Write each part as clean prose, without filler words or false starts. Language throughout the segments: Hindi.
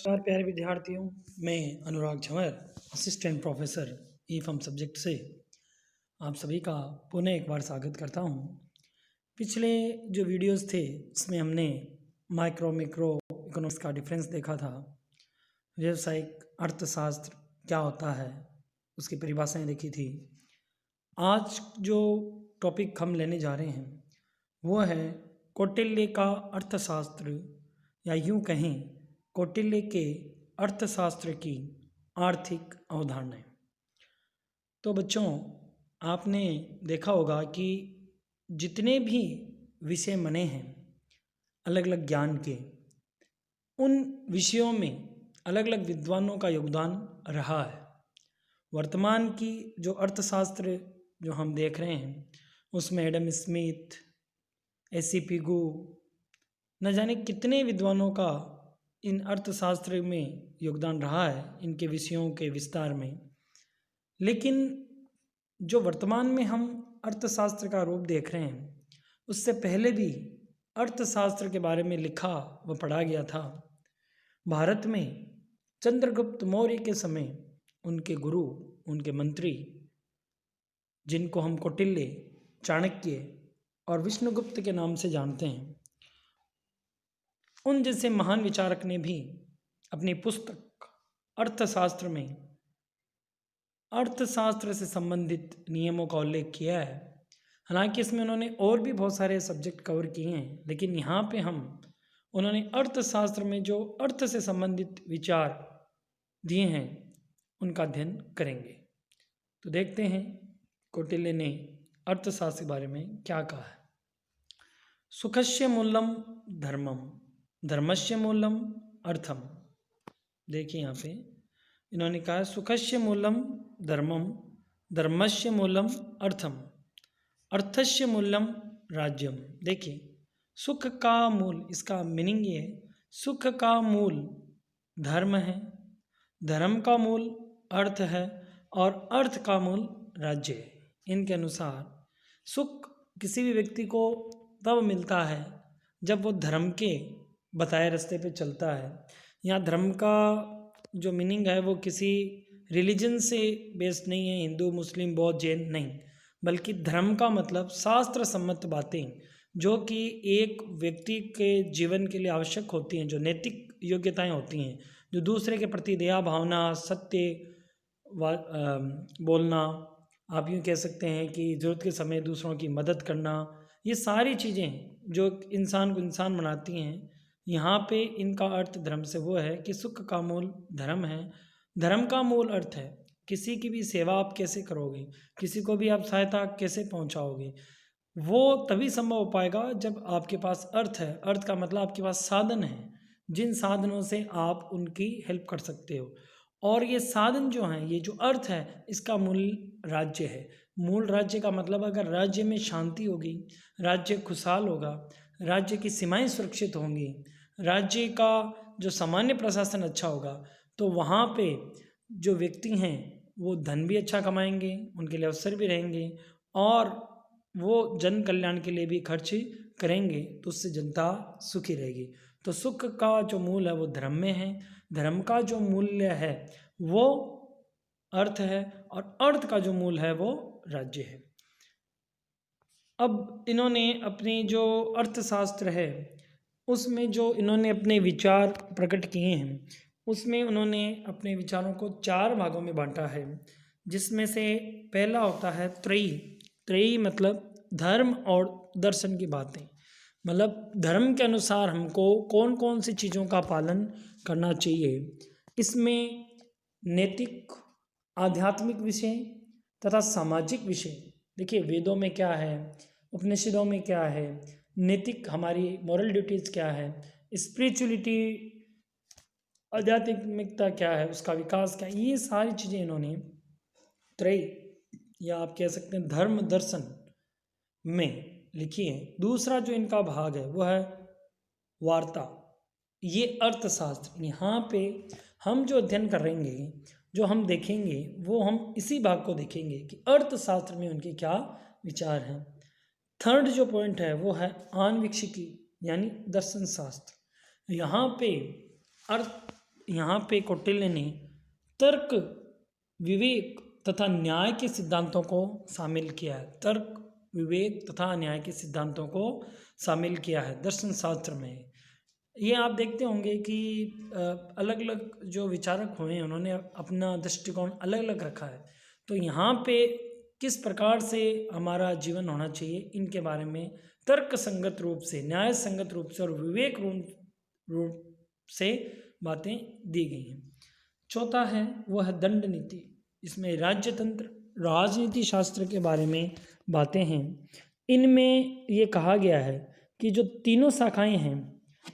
नमस्कार प्यारे विद्यार्थियों, मैं अनुराग झंवर, असिस्टेंट प्रोफेसर ईफम सब्जेक्ट से आप सभी का पुनः एक बार स्वागत करता हूं। पिछले जो वीडियोस थे उसमें हमने माइक्रो मैक्रो इकोनॉमिक्स का डिफरेंस देखा था। व्यावसायिक अर्थशास्त्र क्या होता है उसकी परिभाषाएं देखी थी। आज जो टॉपिक हम लेने जा रहे हैं वो है कौटिल्य का अर्थशास्त्र, या यूं कहें कौटिल्य के अर्थशास्त्र की आर्थिक अवधारणाएं। तो बच्चों, आपने देखा होगा कि जितने भी विषय बने हैं अलग अलग ज्ञान के, उन विषयों में अलग अलग विद्वानों का योगदान रहा है। वर्तमान की जो अर्थशास्त्र जो हम देख रहे हैं उसमें एडम स्मिथ, एसी पिगु, न जाने कितने विद्वानों का इन अर्थशास्त्र में योगदान रहा है, इनके विषयों के विस्तार में। लेकिन जो वर्तमान में हम अर्थशास्त्र का रूप देख रहे हैं उससे पहले भी अर्थशास्त्र के बारे में लिखा व पढ़ा गया था। भारत में चंद्रगुप्त मौर्य के समय उनके गुरु, उनके मंत्री, जिनको हम कौटिल्य, चाणक्य और विष्णुगुप्त के नाम से जानते हैं, उन जैसे महान विचारक ने भी अपनी पुस्तक अर्थशास्त्र में अर्थशास्त्र से संबंधित नियमों का उल्लेख किया है। हालांकि इसमें उन्होंने और भी बहुत सारे सब्जेक्ट कवर किए हैं, लेकिन यहाँ पे उन्होंने अर्थशास्त्र में जो अर्थ से संबंधित विचार दिए हैं उनका अध्ययन करेंगे। तो देखते हैं कौटिल्य ने अर्थशास्त्र के बारे में क्या कहा है। सुखस्य मूलम धर्मम, धर्मस्य मूलम अर्थम। देखिए यहाँ पे इन्होंने कहा सुखस्य मूलम धर्मम, धर्मस्य मूलम अर्थम, अर्थस्य मूलम राज्यम। देखिए, सुख का मूल, इसका मीनिंग ये है, सुख का मूल धर्म है, धर्म का मूल अर्थ है और अर्थ का मूल राज्य है। इनके अनुसार सुख किसी भी व्यक्ति को तब मिलता है जब वो धर्म के बताए रास्ते पे चलता है। यहाँ धर्म का जो मीनिंग है वो किसी रिलीजन से बेस्ड नहीं है, हिंदू, मुस्लिम, बौद्ध, जैन नहीं, बल्कि धर्म का मतलब शास्त्र सम्मत बातें जो कि एक व्यक्ति के जीवन के लिए आवश्यक होती हैं, जो नैतिक योग्यताएं होती हैं, जो दूसरे के प्रति दया भावना, सत्य बोलना, आप यूँ कह सकते हैं कि ज़रूरत के समय दूसरों की मदद करना, ये सारी चीज़ें जो इंसान को इंसान बनाती हैं। यहाँ पे इनका अर्थ धर्म से वो है कि सुख का मूल धर्म है, धर्म का मूल अर्थ है। किसी की भी सेवा आप कैसे करोगे, किसी को भी आप सहायता कैसे पहुँचाओगे, वो तभी संभव हो पाएगा जब आपके पास अर्थ है। अर्थ का मतलब आपके पास साधन है, जिन साधनों से आप उनकी हेल्प कर सकते हो। और ये साधन जो हैं, ये जो अर्थ है, इसका मूल राज्य है। मूल राज्य का मतलब अगर राज्य में शांति होगी, राज्य खुशहाल होगा, राज्य की सीमाएं सुरक्षित होंगी, राज्य का जो सामान्य प्रशासन अच्छा होगा, तो वहाँ पे जो व्यक्ति हैं वो धन भी अच्छा कमाएंगे, उनके लिए अवसर भी रहेंगे और वो जन कल्याण के लिए भी खर्च करेंगे, तो उससे जनता सुखी रहेगी। तो सुख का जो मूल है वो धर्म में है, धर्म का जो मूल्य है वो अर्थ है और अर्थ का जो मूल है वो राज्य है। अब इन्होंने अपनी जो अर्थशास्त्र है उसमें जो इन्होंने अपने विचार प्रकट किए हैं उसमें उन्होंने अपने विचारों को 4 भागों में बांटा है, जिसमें से पहला होता है त्रयी। त्रयी मतलब धर्म और दर्शन की बातें, मतलब धर्म के अनुसार हमको कौन कौन सी चीज़ों का पालन करना चाहिए। इसमें नैतिक, आध्यात्मिक विषय तथा सामाजिक विषय। देखिए, वेदों में क्या है, उपनिषदों में क्या है, नैतिक हमारी मोरल ड्यूटीज़ क्या है, स्पिरिचुअलिटी, आध्यात्मिकता क्या है, उसका विकास क्या है, ये सारी चीज़ें इन्होंने त्रय या आप कह सकते हैं धर्म दर्शन में लिखी है। दूसरा जो इनका भाग है वो है वार्ता, ये अर्थशास्त्र। यहाँ पे हम जो अध्ययन करेंगे, जो हम देखेंगे, वो हम इसी भाग को देखेंगे कि अर्थशास्त्र में उनके क्या विचार हैं। थर्ड जो पॉइंट है वो है आन्वीक्षिकी यानी दर्शन शास्त्र। यहाँ पे अर्थ यहाँ पे कौटिल्य ने तर्क, विवेक तथा न्याय के सिद्धांतों को शामिल किया है। तर्क, विवेक तथा न्याय के सिद्धांतों को शामिल किया है दर्शन शास्त्र में। ये आप देखते होंगे कि अलग अलग जो विचारक हुए हैं उन्होंने अपना दृष्टिकोण अलग अलग रखा है। तो यहाँ पे किस प्रकार से हमारा जीवन होना चाहिए, इनके बारे में तर्क संगत रूप से, न्याय संगत रूप से और विवेक रूप से बातें दी गई हैं। चौथा है वह दंड नीति। इसमें राज्यतंत्र, राजनीति शास्त्र के बारे में बातें हैं। इनमें ये कहा गया है कि जो तीनों शाखाएं हैं,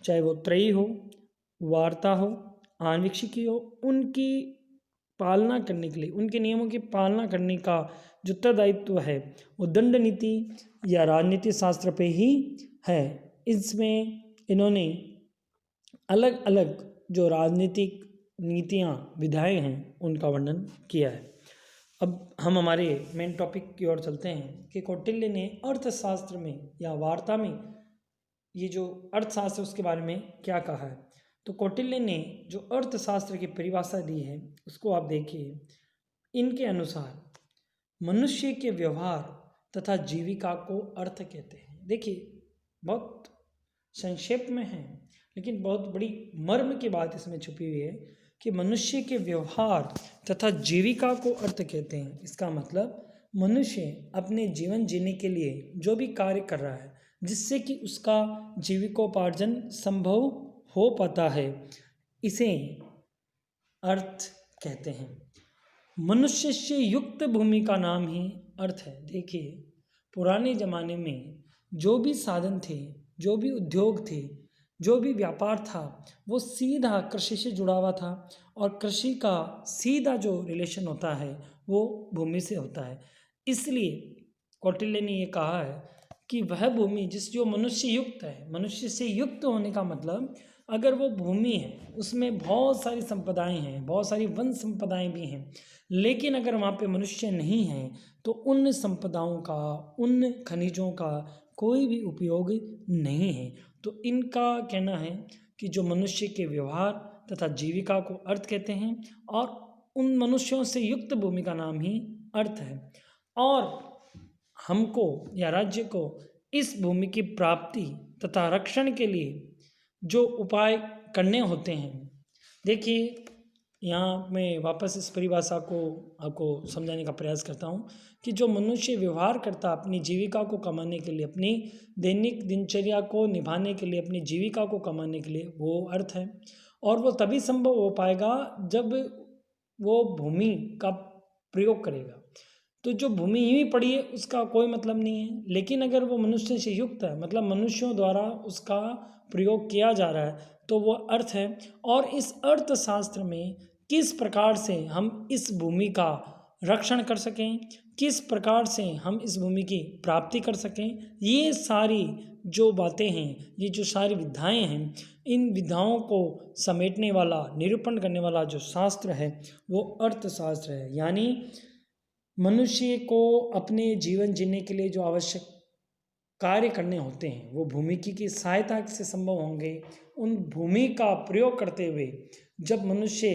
चाहे वो त्रयी हो, वार्ता हो, आन्वीक्षिकी हो, उनकी पालना करने के लिए, उनके नियमों की पालना करने का जो उत्तरदायित्व है वो दंड नीति या राजनीति शास्त्र पे ही है। इसमें इन्होंने अलग अलग जो राजनीतिक नीतियाँ, विधाएं हैं, उनका वर्णन किया है। अब हम हमारे मेन टॉपिक की ओर चलते हैं कि कौटिल्य ने अर्थशास्त्र में या वार्ता में ये जो अर्थशास्त्र उसके बारे में क्या कहा है। तो कौटिल्य ने जो अर्थशास्त्र की परिभाषा दी है उसको आप देखिए। इनके अनुसार मनुष्य के व्यवहार तथा जीविका को अर्थ कहते हैं। देखिए बहुत संक्षेप में है लेकिन बहुत बड़ी मर्म की बात इसमें छुपी हुई है कि मनुष्य के व्यवहार तथा जीविका को अर्थ कहते हैं। इसका मतलब मनुष्य अपने जीवन जीने के लिए जो भी कार्य कर रहा है जिससे कि उसका जीविकोपार्जन संभव हो पाता है, इसे अर्थ कहते हैं। मनुष्य से युक्त भूमि का नाम ही अर्थ है। देखिए पुराने ज़माने में जो भी साधन थे, जो भी उद्योग थे, जो भी व्यापार था, वो सीधा कृषि से जुड़ा हुआ था और कृषि का सीधा जो रिलेशन होता है वो भूमि से होता है। इसलिए कौटिल्य ने ये कहा है कि वह भूमि जो मनुष्य युक्त है, मनुष्य से युक्त होने का मतलब अगर वो भूमि है उसमें बहुत सारी संपदाएं हैं, बहुत सारी वन संपदाएं भी हैं, लेकिन अगर वहाँ पे मनुष्य नहीं है तो उन संपदाओं का, उन खनिजों का कोई भी उपयोग नहीं है। तो इनका कहना है कि जो मनुष्य के व्यवहार तथा जीविका को अर्थ कहते हैं और उन मनुष्यों से युक्त भूमि का नाम ही अर्थ है। और हमको या राज्य को इस भूमि की प्राप्ति तथा रक्षण के लिए जो उपाय करने होते हैं। देखिए यहाँ मैं वापस इस परिभाषा को आपको समझाने का प्रयास करता हूँ कि जो मनुष्य व्यवहार करता अपनी जीविका को कमाने के लिए, अपनी दैनिक दिनचर्या को निभाने के लिए, अपनी जीविका को कमाने के लिए, वो अर्थ है। और वो तभी संभव हो पाएगा जब वो भूमि का प्रयोग करेगा। तो जो भूमि यूँ ही पड़ी है उसका कोई मतलब नहीं है, लेकिन अगर वो मनुष्य से युक्त है, मतलब मनुष्यों द्वारा उसका प्रयोग किया जा रहा है, तो वो अर्थ है। और इस अर्थशास्त्र में किस प्रकार से हम इस भूमि का रक्षण कर सकें, किस प्रकार से हम इस भूमि की प्राप्ति कर सकें, ये सारी जो बातें हैं, ये जो सारी विधाएं हैं, इन विधाओं को समेटने वाला, निरूपण करने वाला जो शास्त्र है वो अर्थशास्त्र है। यानी मनुष्य को अपने जीवन जीने के लिए जो आवश्यक कार्य करने होते हैं वो भूमिकी की सहायता से संभव होंगे। उन भूमि का प्रयोग करते हुए जब मनुष्य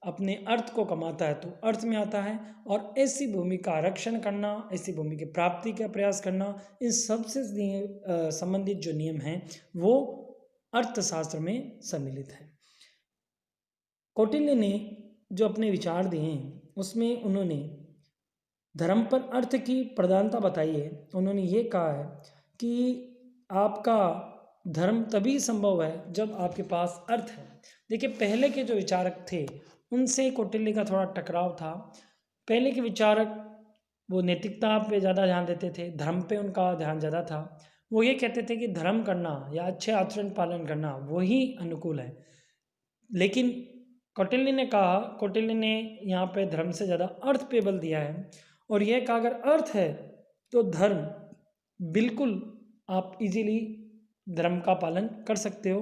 अपने अर्थ को कमाता है तो अर्थ में आता है, और ऐसी भूमि का रक्षण करना, ऐसी भूमि की प्राप्ति का प्रयास करना, इन सबसे संबंधित जो नियम हैं वो अर्थशास्त्र में सम्मिलित है। कौटिल्य ने जो अपने विचार दिए हैं उसमें उन्होंने धर्म पर अर्थ की प्रधानता बताई है। उन्होंने ये कहा है कि आपका धर्म तभी संभव है जब आपके पास अर्थ है। देखिए पहले के जो विचारक थे उनसे कौटिल्य का थोड़ा टकराव था। पहले के विचारक वो नैतिकता पे ज़्यादा ध्यान देते थे, धर्म पे उनका ध्यान ज़्यादा था। वो ये कहते थे कि धर्म करना या अच्छे आचरण पालन करना वही अनुकूल है। लेकिन कौटिल्य ने यहाँ पे धर्म से ज़्यादा अर्थ पे बल दिया है और यह कहा अगर अर्थ है तो धर्म बिल्कुल आप इजीली धर्म का पालन कर सकते हो,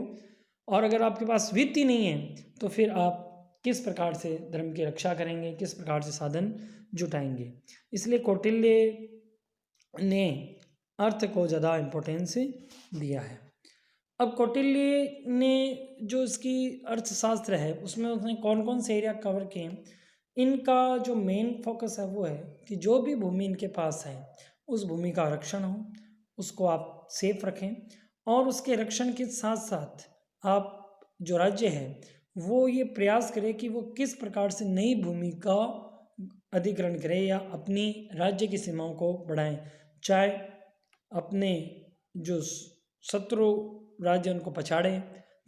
और अगर आपके पास वित्त ही नहीं है तो फिर आप किस प्रकार से धर्म की रक्षा करेंगे, किस प्रकार से साधन जुटाएंगे। इसलिए कौटिल्य ने अर्थ को ज़्यादा इम्पोर्टेंस दिया है। अब कौटिल्य ने जो इसकी अर्थशास्त्र है उसमें उसने कौन कौन से एरिया कवर किए, इनका जो मेन फोकस है वो है कि जो भी भूमि इनके पास है उस भूमि का रक्षण हो, उसको आप सेफ रखें, और उसके रक्षण के साथ साथ आप जो राज्य है वो ये प्रयास करे कि वो किस प्रकार से नई भूमि का अधिग्रहण करे या अपनी राज्य की सीमाओं को बढ़ाएं, चाहे अपने जो शत्रु राज्य उनको पछाड़े,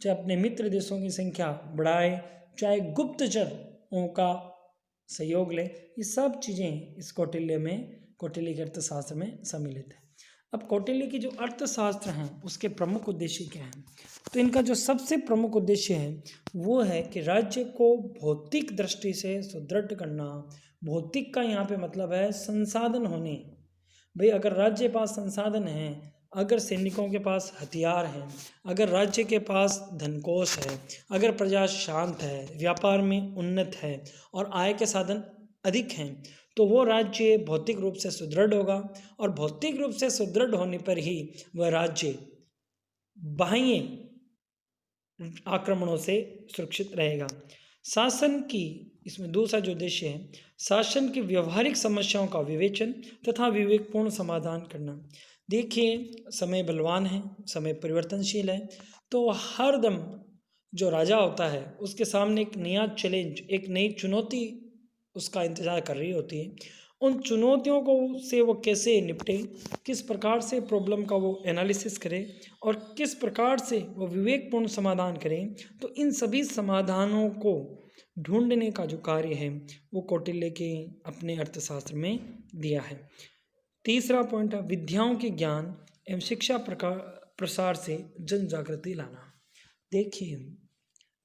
चाहे अपने मित्र देशों की संख्या बढ़ाए, चाहे गुप्तचरों का सहयोग ले। ये सब चीज़ें इस कौटिल्य के अर्थशास्त्र में सम्मिलित है। अब कौटिल्य की जो अर्थशास्त्र हैं उसके प्रमुख उद्देश्य क्या हैं, तो इनका जो सबसे प्रमुख उद्देश्य है वो है कि राज्य को भौतिक दृष्टि से सुदृढ़ करना। भौतिक का यहाँ पे मतलब है संसाधन होने। भाई अगर राज्य के पास संसाधन हैं, अगर सैनिकों के पास हथियार हैं, अगर राज्य के पास धनकोष है, अगर प्रजा शांत है, व्यापार में उन्नत है और आय के साधन अधिक हैं, तो वो राज्य भौतिक रूप से सुदृढ़ होगा, और भौतिक रूप से सुदृढ़ होने पर ही वह राज्य बाह्य आक्रमणों से सुरक्षित रहेगा। शासन की इसमें दूसरा जो उद्देश्य है, शासन की व्यवहारिक समस्याओं का विवेचन तथा विवेकपूर्ण समाधान करना। देखिए समय बलवान है, समय परिवर्तनशील है, तो हरदम जो राजा होता है उसके सामने एक नया चैलेंज, एक नई चुनौती उसका इंतज़ार कर रही होती है। उन चुनौतियों को से वो कैसे निपटे, किस प्रकार से प्रॉब्लम का वो एनालिसिस करे और किस प्रकार से वो विवेकपूर्ण समाधान करें, तो इन सभी समाधानों को ढूंढने का जो कार्य है वो कौटिल्य के अपने अर्थशास्त्र में दिया है। तीसरा पॉइंट है विद्याओं के ज्ञान एवं शिक्षा प्रसार से जन जागृति लाना। देखिए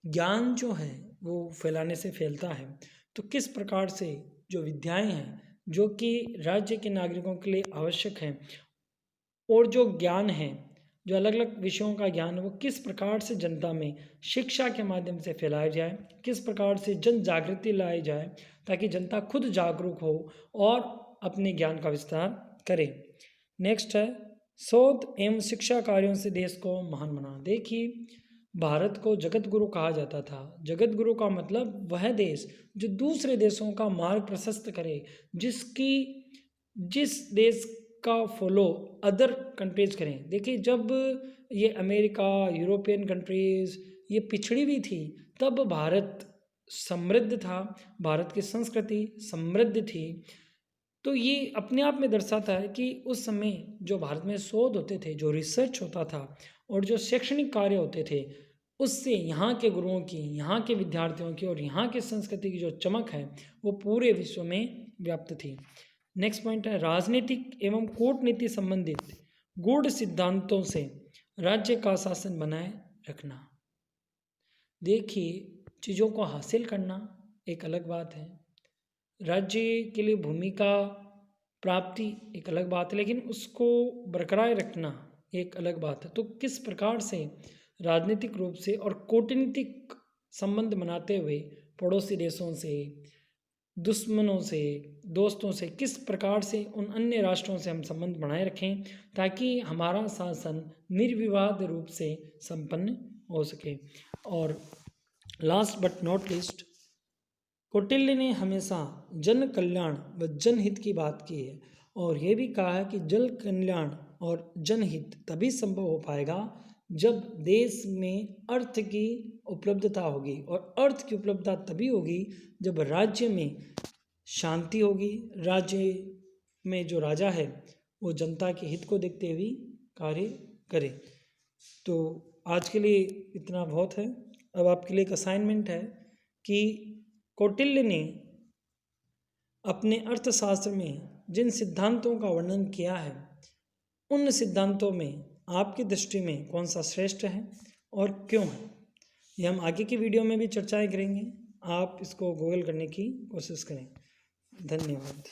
ज्ञान जो है वो फैलाने से फैलता है, तो किस प्रकार से जो विद्याएं हैं जो कि राज्य के नागरिकों के लिए आवश्यक हैं, और जो ज्ञान है, जो अलग अलग विषयों का ज्ञान है, वो किस प्रकार से जनता में शिक्षा के माध्यम से फैलाया जाए, किस प्रकार से जन जागृति लाई जाए ताकि जनता खुद जागरूक हो और अपने ज्ञान का विस्तार करे। नेक्स्ट है शोध एवं शिक्षा कार्यों से देश को महान बना। देखिए भारत को जगत गुरु कहा जाता था। जगत गुरु का मतलब वह देश जो दूसरे देशों का मार्ग प्रशस्त करे, जिस देश का फॉलो अदर कंट्रीज करें। देखिए जब ये अमेरिका, यूरोपियन कंट्रीज ये पिछड़ी हुई थी, तब भारत समृद्ध था, भारत की संस्कृति समृद्ध थी। तो ये अपने आप में दर्शाता है कि उस समय जो भारत में शोध होते थे, जो रिसर्च होता था और जो शैक्षणिक कार्य होते थे, उससे यहाँ के गुरुओं की, यहाँ के विद्यार्थियों की और यहाँ की संस्कृति की जो चमक है वो पूरे विश्व में व्याप्त थी। नेक्स्ट पॉइंट है राजनीतिक एवं कूटनीति संबंधित गूढ़ सिद्धांतों से राज्य का शासन बनाए रखना। देखिए चीज़ों को हासिल करना एक अलग बात है, राज्य के लिए भूमि का प्राप्ति एक अलग बात है, लेकिन उसको बरकरार रखना एक अलग बात है। तो किस प्रकार से राजनीतिक रूप से और कूटनीतिक संबंध बनाते हुए पड़ोसी देशों से, दुश्मनों से, दोस्तों से किस प्रकार से उन अन्य राष्ट्रों से हम संबंध बनाए रखें ताकि हमारा शासन निर्विवाद रूप से संपन्न हो सके। और last but not least, Kautilya ने हमेशा जन कल्याण व जनहित की बात की है और ये भी कहा है कि जन कल्याण और जनहित तभी संभव हो पाएगा जब देश में अर्थ की उपलब्धता होगी, और अर्थ की उपलब्धता तभी होगी जब राज्य में शांति होगी, राज्य में जो राजा है वो जनता के हित को देखते हुए कार्य करे। तो आज के लिए इतना बहुत है। अब आपके लिए एक असाइनमेंट है कि कौटिल्य ने अपने अर्थशास्त्र में जिन सिद्धांतों का वर्णन किया है उन सिद्धांतों में आपकी दृष्टि में कौन सा श्रेष्ठ है और क्यों है, ये हम आगे की वीडियो में भी चर्चाएं करेंगे। आप इसको गूगल करने की कोशिश करें। धन्यवाद।